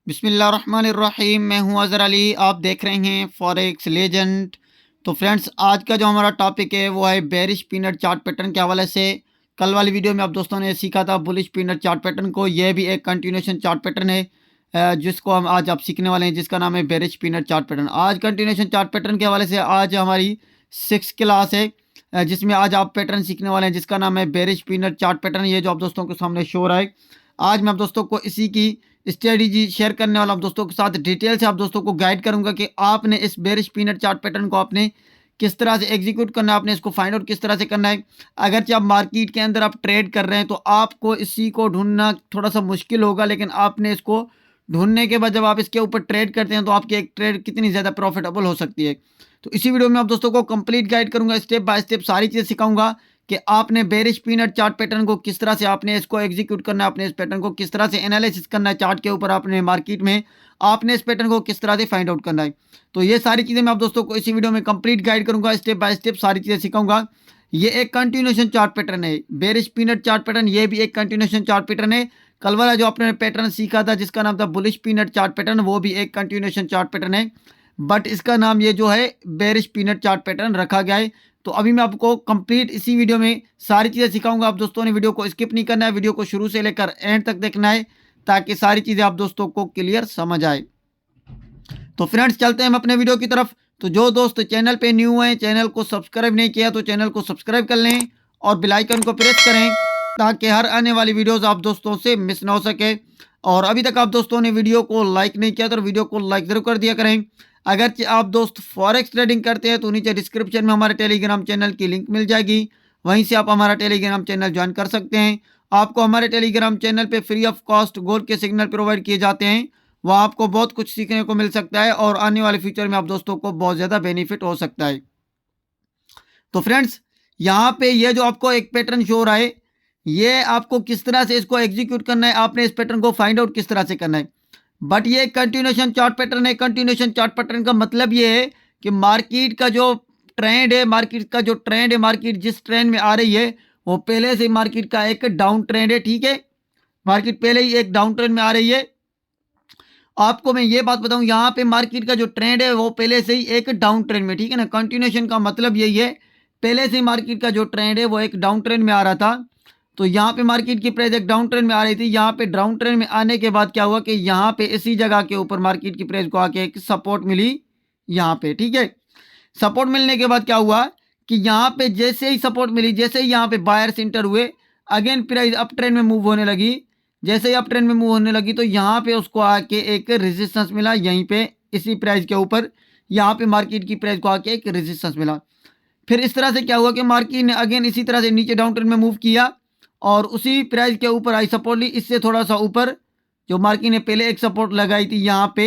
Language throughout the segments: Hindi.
बिस्मिल्लाहिर्रहमानिर्रहीम। मैं हूं अज़हर अली, आप देख रहे हैं फॉरेक्स लेजेंड। तो फ्रेंड्स, आज का जो हमारा टॉपिक है वो है बेरिश पीनट चार्ट पैटर्न के हवाले से। कल वाली वीडियो में आप दोस्तों ने सीखा था बुलिश पीनट चार्ट पैटर्न को। यह भी एक कंटिन्यूशन चार्ट पैटर्न है जिसको हम आज आप सीखने वाले हैं, जिसका नाम है बेरिश पीनट चार्ट पैटर्न। आज कंटिन्यूशन चार्ट पैटर्न के हवाले से आज हमारी 6th क्लास है, जिसमें आज आप पैटर्न सीखने वाले हैं जिसका नाम है बेरिश पीनट चार्ट पैटर्न। ये जो आप दोस्तों के सामने शो रहा है, आज मैं आप दोस्तों को इसी की स्ट्रेटजी शेयर करने वाला हूं। दोस्तों के साथ डिटेल से आप दोस्तों को गाइड करूंगा कि आपने इस बेरिश पीनट चार्ट पैटर्न को आपने किस तरह से एग्जीक्यूट करना है, आपने इसको फाइंड आउट किस तरह से करना है। अगरचे आप मार्केट के अंदर आप ट्रेड कर रहे हैं तो आपको इसी को ढूंढना थोड़ा सा मुश्किल होगा, लेकिन आपने इसको ढूंढने के बाद जब आप इसके ऊपर ट्रेड करते हैं तो आपकी एक ट्रेड कितनी ज़्यादा प्रॉफिटेबल हो सकती है। तो इसी वीडियो में आप दोस्तों को कंप्लीट गाइड करूंगा, स्टेप बाय स्टेप सारी चीज़ें सिखाऊंगा कि आपने बेरिश पीनट चार्ट पैटर्न को किस तरह से आपने इसको एग्जीक्यूट करना है, आपने इस पैटर्न को किस तरह से एनालिसिस करना है चार्ट के ऊपर, आपने मार्केट में आपने इस पैटर्न को किस तरह से फाइंड आउट करना है। तो ये सारी चीज़ें मैं आप दोस्तों को इसी वीडियो में कंप्लीट गाइड करूंगा, स्टेप बाय स्टेप सारी चीज़ें सिखाऊंगा। ये एक कंटिन्यूशन चार्ट पैटर्न है, बेरिश पीनट चार्ट पैटर्न, ये भी एक कंटिन्यूशन चार्ट पैटर्न है। कल वाला जो आपने पैटर्न सीखा था जिसका नाम था बुलिश पीनट चार्ट पैटर्न, वो भी एक कंटिन्यूशन चार्ट पैटर्न है, बट इसका नाम ये जो है बेरिश पीनट चार्ट पैटर्न रखा गया है। तो अभी मैं आपको कंप्लीट इसी वीडियो में सारी चीज़ें सिखाऊंगा। आप दोस्तों ने वीडियो को स्किप नहीं करना है, वीडियो को शुरू से लेकर एंड तक देखना है ताकि सारी चीज़ें आप दोस्तों को क्लियर समझ आए। तो फ्रेंड्स, चलते हैं हम अपने वीडियो की तरफ। तो जो दोस्त चैनल पे न्यू हैं, चैनल को सब्सक्राइब नहीं किया तो चैनल को सब्सक्राइब कर लें और बेल आइकन को प्रेस करें ताकि हर आने वाली वीडियोस आप दोस्तों से मिस ना हो सके। और अभी तक आप दोस्तों ने वीडियो को लाइक नहीं किया तो वीडियो को लाइक जरूर कर दिया करें। अगर आप दोस्त फॉरेक्स ट्रेडिंग करते हैं तो नीचे डिस्क्रिप्शन में हमारे टेलीग्राम चैनल की लिंक मिल जाएगी, वहीं से आप हमारा टेलीग्राम चैनल ज्वाइन कर सकते हैं। आपको हमारे टेलीग्राम चैनल पे फ्री ऑफ कॉस्ट गोल्ड के सिग्नल प्रोवाइड किए जाते हैं, वहाँ आपको बहुत कुछ सीखने को मिल सकता है और आने वाले फ्यूचर में आप दोस्तों को बहुत ज़्यादा बेनिफिट हो सकता है। तो फ्रेंड्स, यहाँ पे ये जो आपको एक पैटर्न शो हो रहा है, ये आपको किस तरह से इसको एग्जीक्यूट करना है, आपने इस पैटर्न को फाइंड आउट किस तरह से करना है। बट ये कंटिन्यूशन चार्ट पैटर्न है। कंटिन्यूशन चार्ट पैटर्न का मतलब ये है कि मार्केट का जो ट्रेंड है, मार्केट जिस ट्रेंड में आ रही है वो पहले से मार्केट का एक डाउन ट्रेंड है। ठीक है, मार्केट पहले ही एक डाउन ट्रेंड में आ रही है। आपको मैं ये बात बताऊं, यहाँ पे मार्केट का जो ट्रेंड है वो पहले से ही एक डाउन ट्रेंड में, ठीक है ना। कंटिन्यूशन का मतलब यही है, पहले से ही मार्केट का जो ट्रेंड है वो एक डाउन ट्रेंड में आ रहा था। तो यहाँ पे मार्केट की प्राइस एक डाउन ट्रेंड में आ रही थी। यहाँ पे डाउन ट्रेंड में आने के बाद क्या हुआ कि यहाँ पे इसी जगह के ऊपर मार्केट की प्राइस को आके एक सपोर्ट मिली यहाँ पे, ठीक है। सपोर्ट मिलने के बाद क्या हुआ कि यहाँ पे जैसे ही सपोर्ट मिली, जैसे ही यहाँ पे बायर्स इंटर हुए, अगेन प्राइस अप ट्रेंड में मूव होने लगी। जैसे ही अप ट्रेंड में मूव होने लगी तो यहाँ पे उसको आके एक रेजिस्टेंस मिला, यहीं पे इसी प्राइस के ऊपर यहाँ पे मार्केट की प्राइस को आके एक रेजिस्टेंस मिला। फिर इस तरह से क्या हुआ कि मार्केट ने अगेन इसी तरह से नीचे डाउन ट्रेंड में मूव किया और उसी प्राइस के ऊपर आई सपोर्ट ली। इससे थोड़ा सा ऊपर जो मार्केट ने पहले एक सपोर्ट लगाई थी यहाँ पे,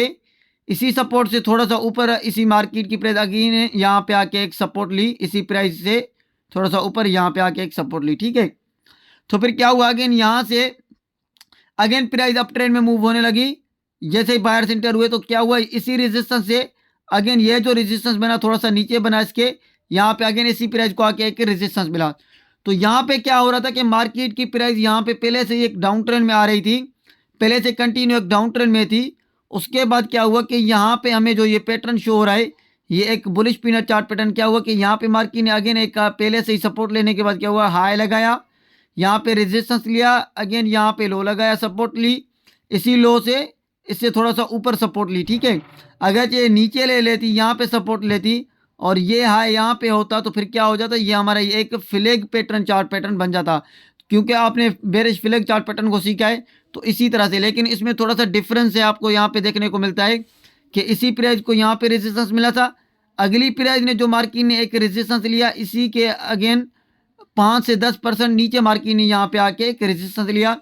इसी सपोर्ट से थोड़ा सा ऊपर इसी मार्केट की प्राइस अगेन यहाँ पे आके एक सपोर्ट ली, इसी प्राइस से थोड़ा सा ऊपर यहाँ पे आके एक सपोर्ट ली, ठीक है। तो फिर क्या हुआ, अगेन यहाँ से अगेन प्राइस अप ट्रेंड में मूव होने लगी। जैसे ही बायर सेंटर हुए तो क्या हुआ, इसी रेजिस्टेंस से अगेन ये जो रेजिस्टेंस बना थोड़ा सा नीचे बना, इसके यहाँ पे अगेन इसी प्राइस को आके एक रेजिस्टेंस मिला। तो यहाँ पे क्या हो रहा था कि मार्केट की प्राइस यहाँ पे पहले से एक डाउन ट्रेंड में आ रही थी, पहले से कंटिन्यू एक डाउन ट्रेंड में थी। उसके बाद क्या हुआ कि यहाँ पे हमें जो ये पैटर्न शो हो रहा है, ये एक बुलिश पीनट चार्ट पैटर्न, क्या हुआ कि यहाँ पे मार्केट ने अगेन एक पहले से ही सपोर्ट लेने के बाद क्या हुआ, हाई लगाया, यहाँ पे रेजिस्टेंस लिया, अगेन यहाँ पे लो लगाया, सपोर्ट ली, इसी लो से इससे थोड़ा सा ऊपर सपोर्ट ली, ठीक है। अगर ये नीचे ले लेती, यहाँ पे सपोर्ट लेती और ये हाई यहाँ पे होता तो फिर क्या हो जाता, ये हमारा ये एक फ्लैग पैटर्न चार्ट पैटर्न बन जाता। क्योंकि आपने बेरिश फ्लैग चार्ट पैटर्न को सीखा है तो इसी तरह से, लेकिन इसमें थोड़ा सा डिफरेंस है, आपको यहाँ पे देखने को मिलता है कि इसी प्राइस को यहाँ पे रेजिस्टेंस मिला था, अगली प्राइस ने जो मार्केट ने एक रेजिस्टेंस लिया, इसी के अगेन 5 से 10% नीचे मार्केट ने यहाँ पे आके एक रेजिस्टेंस लिया।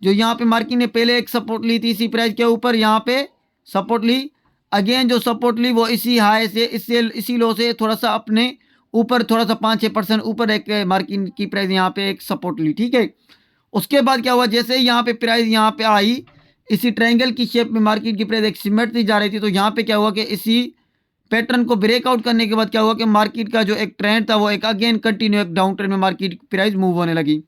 जो यहाँ पे मार्केट ने पहले एक सपोर्ट ली थी इसी प्राइस के ऊपर, यहाँ पे सपोर्ट ली, अगेन जो सपोर्ट ली वो इसी हाई से इसी लो से थोड़ा सा अपने ऊपर थोड़ा सा 5-6% ऊपर एक मार्केट की प्राइस यहाँ पे एक सपोर्ट ली, ठीक है। उसके बाद क्या हुआ, जैसे ही यहाँ पे प्राइस यहाँ पे आई, इसी ट्रायंगल की शेप में मार्केट की प्राइस एक सिमटती जा रही थी। तो यहाँ पे क्या हुआ कि इसी पैटर्न को ब्रेकआउट करने के बाद क्या हुआ कि मार्केट का जो एक ट्रेंड था वो एक अगेन कंटिन्यू एक डाउन ट्रेंड में मार्केट प्राइस मूव होने लगी।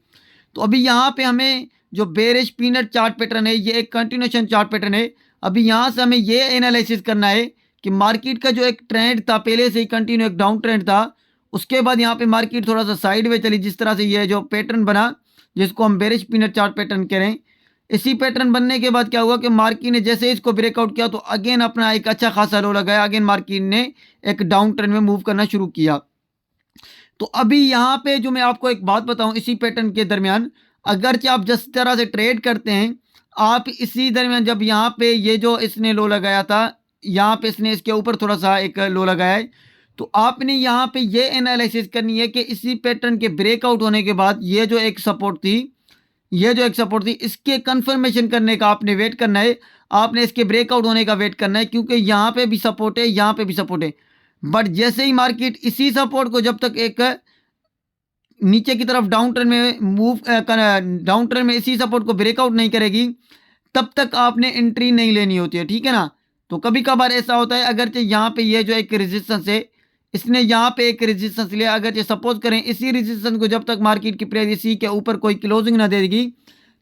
तो अभी यहाँ पे हमें जो बेरिश पीनट चार्ट पैटर्न है ये एक कंटिन्यूएशन चार्ट पैटर्न है। अभी यहाँ से हमें ये एनालिसिस करना है कि मार्केट का जो एक ट्रेंड था पहले से ही कंटिन्यू एक डाउन ट्रेंड था, उसके बाद यहाँ पे मार्केट थोड़ा सा साइड में चली, जिस तरह से ये जो पैटर्न बना जिसको हम बेरिश पीनट चार्ट पैटर्न कह रहे हैं। इसी पैटर्न बनने के बाद क्या हुआ कि मार्केट ने जैसे इसको ब्रेकआउट किया तो अगेन अपना एक अच्छा खासा लो लगाया, अगेन मार्केट ने एक डाउन ट्रेंड में मूव करना शुरू किया। तो अभी यहाँ पे जो मैं आपको एक बात बताऊं, इसी पैटर्न के दरमियान अगरचे आप जिस तरह से ट्रेड करते हैं, आप इसी दरमियान जब यहाँ पे ये जो इसने लो लगाया था, यहाँ पे इसने इसके ऊपर थोड़ा सा एक लो लगाया है, तो आपने यहाँ पे ये एनालिसिस करनी है कि इसी पैटर्न के ब्रेकआउट होने के बाद ये जो एक सपोर्ट थी, ये जो एक सपोर्ट थी, इसके कंफर्मेशन करने का आपने वेट करना है। आपने इसके ब्रेकआउट होने का वेट करना है, क्योंकि यहाँ पे भी सपोर्ट है, यहाँ पे भी सपोर्ट है। बट जैसे ही मार्केट इसी सपोर्ट को जब तक एक नीचे की तरफ डाउन ट्रेंड में मूव डाउन ट्रेंड में इसी सपोर्ट को ब्रेकआउट नहीं करेगी, तब तक आपने एंट्री नहीं लेनी होती है, ठीक है ना। तो कभी कभार ऐसा होता है, अगरचे यहाँ पे ये जो एक रेजिस्टेंस है, इसने यहाँ पे एक रेजिस्टेंस लिया, अगर सपोज करें इसी रेजिस्टेंस को जब तक मार्केट की प्राइस इसी के ऊपर कोई क्लोजिंग ना देगी,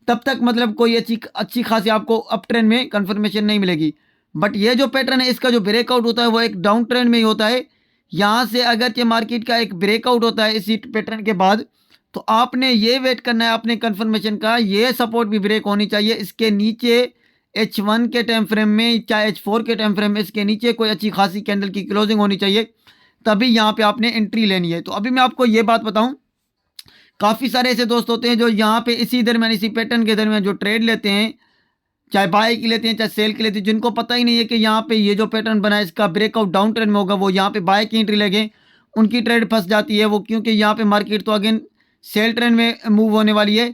तब तक मतलब कोई अच्छी खासी आपको अप ट्रेंड में कंफर्मेशन नहीं मिलेगी। बट ये जो पैटर्न है इसका जो ब्रेकआउट होता है वो एक डाउन ट्रेंड में ही होता है। यहाँ से अगर मार्केट का एक ब्रेकआउट होता है इसी पैटर्न के बाद, तो आपने ये वेट करना है अपने कंफर्मेशन का, ये सपोर्ट भी ब्रेक होनी चाहिए, इसके नीचे H1 के टाइम फ्रेम में चाहे H4 के टाइम फ्रेम में इसके नीचे कोई अच्छी खासी कैंडल की क्लोजिंग होनी चाहिए, तभी यहाँ पे आपने एंट्री लेनी है। तो अभी मैं आपको ये बात बताऊं, काफ़ी सारे ऐसे दोस्त होते हैं जो यहाँ पे इसी दरमियान इसी पैटर्न के दरमियान जो ट्रेड लेते हैं, चाहे बाय की लेते हैं चाहे सेल की लेते हैं, जिनको पता ही नहीं है कि यहाँ पे ये जो पैटर्न बना है इसका ब्रेकआउट डाउन ट्रेंड में होगा, वो यहाँ पे बाय की एंट्री लगे, उनकी ट्रेड फंस जाती है वो, क्योंकि यहाँ पे मार्केट तो अगेन सेल ट्रेंड में मूव होने वाली है।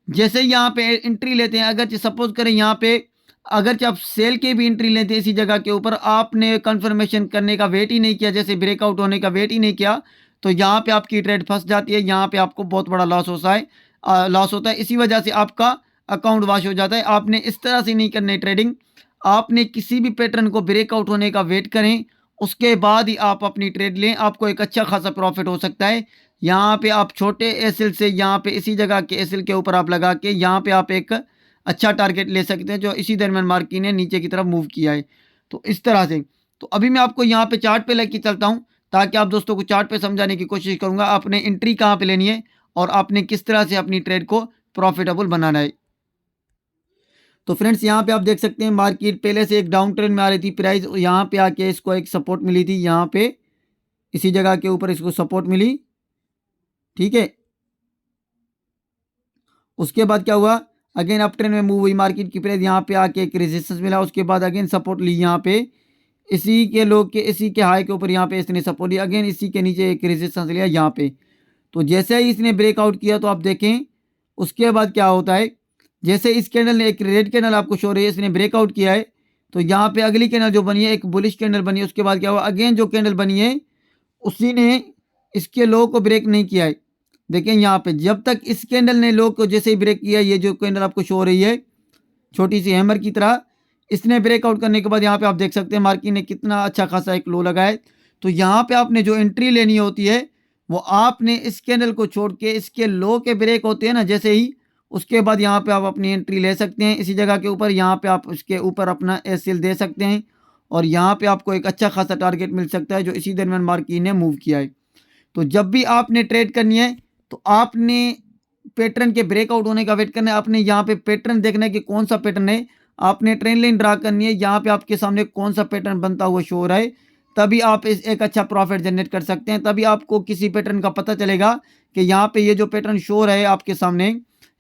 जैसे ही यहाँ पे एंट्री लेते हैं, अगर सपोज करें यहाँ पे अगर आप सेल के भी एंट्री लेते हैं इसी जगह के ऊपर, आपने कंफर्मेशन करने का वेट ही नहीं किया, जैसे ब्रेकआउट होने का वेट ही नहीं किया, तो यहाँ पे आपकी ट्रेड फंस जाती है, यहाँ पे आपको बहुत बड़ा लॉस होता है। इसी वजह से आपका अकाउंट वॉश हो जाता है। आपने इस तरह से नहीं करनी ट्रेडिंग, आपने किसी भी पैटर्न को ब्रेकआउट होने का वेट करें, उसके बाद ही आप अपनी ट्रेड लें, आपको एक अच्छा खासा प्रॉफिट हो सकता है। यहाँ पे आप छोटे एसएल से यहाँ पे इसी जगह के एसएल के ऊपर आप लगा के यहाँ पे आप एक अच्छा टारगेट ले सकते हैं, जो इसी दरमियान मार्केट ने नीचे की तरफ मूव किया है। तो इस तरह से, तो अभी मैं आपको यहाँ पे चार्ट पे लेके चलता हूँ, ताकि आप दोस्तों को चार्ट पे समझाने की कोशिश करूँगा आपने एंट्री कहाँ पे लेनी है और आपने किस तरह से अपनी ट्रेड को प्रॉफिटेबल बनाना है। तो फ्रेंड्स यहाँ पे आप देख सकते हैं मार्केट पहले से एक डाउन ट्रेंड में आ रही थी, प्राइस यहाँ पे आके इसको एक सपोर्ट मिली थी, यहाँ पे इसी जगह के ऊपर इसको सपोर्ट मिली, ठीक है। उसके बाद क्या हुआ, अगेन अप ट्रेंड में मूव हुई मार्केट की प्राइस, यहाँ पे आके एक रेजिस्टेंस मिला, उसके बाद अगेन सपोर्ट ली, यहाँ पे इसी के हाई के ऊपर यहाँ पे इसने सपोर्ट लिया, अगेन इसी के नीचे एक रेजिस्टेंस लिया यहाँ पे। तो जैसे ही इसने ब्रेकआउट किया तो आप देखें उसके बाद क्या होता है, जैसे इस कैंडल ने एक रेड कैंडल आपको शो रही है, इसने ब्रेकआउट किया है, तो यहाँ पे अगली कैंडल जो बनी है एक बुलिश कैंडल बनी है। उसके बाद क्या हुआ, अगेन जो कैंडल बनी है उसी ने इसके लो को ब्रेक नहीं किया है। देखें यहाँ पे जब तक इस कैंडल ने लो को जैसे ही ब्रेक किया, ये जो कैंडल आपको शो हो रही है छोटी सी हैमर की तरह, इसने ब्रेकआउट करने के बाद यहाँ पे आप देख सकते हैं मार्केट ने कितना अच्छा खासा एक लो लगाया है। तो यहाँ पे आपने जो एंट्री लेनी होती है वो आपने इस कैंडल को छोड़ के इसके लो के ब्रेक होते हैं ना जैसे ही, उसके बाद यहाँ पे आप अपनी एंट्री ले सकते हैं इसी जगह के ऊपर, यहाँ पे आप उसके ऊपर अपना एसएल दे सकते हैं और यहाँ पे आपको एक अच्छा खासा टारगेट मिल सकता है जो इसी दरमियान मार्केट ने मूव किया है। तो जब भी आपने ट्रेड करनी है तो आपने पैटर्न के ब्रेकआउट होने का वेट करना है, आपने यहाँ पे पैटर्न देखना है कि कौन सा पैटर्न है, आपने ट्रेंड लाइन ड्रा करनी है, यहाँ पे आपके सामने कौन सा पैटर्न बनता हुआ शो हो रहा है, तभी आप एक अच्छा प्रॉफिट जनरेट कर सकते हैं। तभी आपको किसी पैटर्न का पता चलेगा कि यहाँ पे ये जो पैटर्न शो हो रहा है आपके सामने,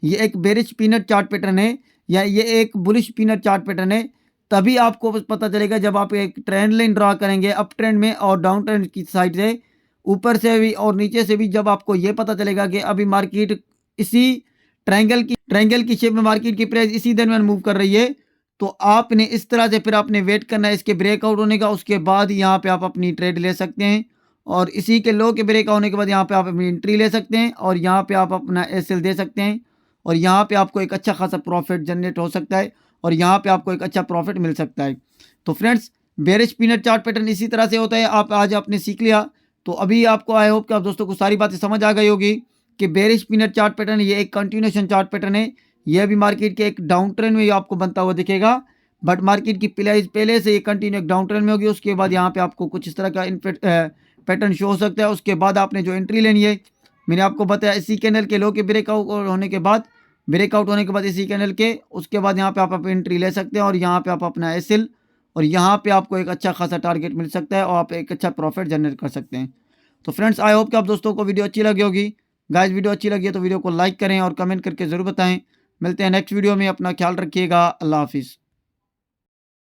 ये एक बेरिश पीनट चार्ट पैटर्न है या ये एक बुलिश पीनट चार्ट पैटर्न है। तभी आपको पता चलेगा जब आप एक ट्रेंड लाइन ड्रा करेंगे अप ट्रेंड में और डाउन ट्रेंड की साइड से, ऊपर से भी और नीचे से भी, जब आपको ये पता चलेगा कि अभी मार्केट इसी ट्रायंगल की शेप में मार्केट की प्राइस इसी दरमियान मूव कर रही है, तो आपने इस तरह से फिर आपने वेट करना है इसके ब्रेकआउट होने का। उसके बाद यहाँ पे आप अपनी ट्रेड ले सकते हैं और इसी के लो के ब्रेक होने के बाद यहाँ पे आप अपनी एंट्री ले सकते हैं और यहाँ पे आप अपना एसएल दे सकते हैं और यहाँ पे आपको एक अच्छा खासा प्रॉफिट जनरेट हो सकता है और यहाँ पे आपको एक अच्छा प्रॉफिट मिल सकता है। तो friends bearish peanut chart pattern इसी तरह से होता है, आप आज आपने सीख लिया। तो अभी आपको आई होप कि आप दोस्तों को सारी बातें समझ आ गई होगी कि बेरिश पीनट चार्ट पैटर्न ये एक कंटिन्यूएशन चार्ट पैटर्न है, यह भी मार्केट के एक डाउन ट्रेंड में आपको बनता हुआ दिखेगा, बट मार्केट की प्राइस पहले से ये कंटिन्यू एक डाउन ट्रेंड में होगी। उसके बाद यहाँ पे आपको कुछ इस तरह का पैटर्न शो हो सकता है। उसके बाद आपने जो एंट्री लेनी है, मैंने आपको बताया इसी कैंडल के लो के ब्रेकआउट होने के बाद इसी कैंडल के, उसके बाद यहाँ पे आप एंट्री ले सकते हैं और यहाँ पे आप अपना एसएल और यहाँ पे आपको एक अच्छा खासा टारगेट मिल सकता है और आप एक अच्छा प्रॉफिट जनरेट कर सकते हैं। तो फ्रेंड्स, आई होप कि आप दोस्तों को वीडियो अच्छी लगी होगी। गाइस, वीडियो अच्छी लगी है तो वीडियो को लाइक करें और कमेंट करके ज़रूर बताएं। मिलते हैं नेक्स्ट वीडियो में, अपना ख्याल रखिएगा। अल्लाह हाफिज़।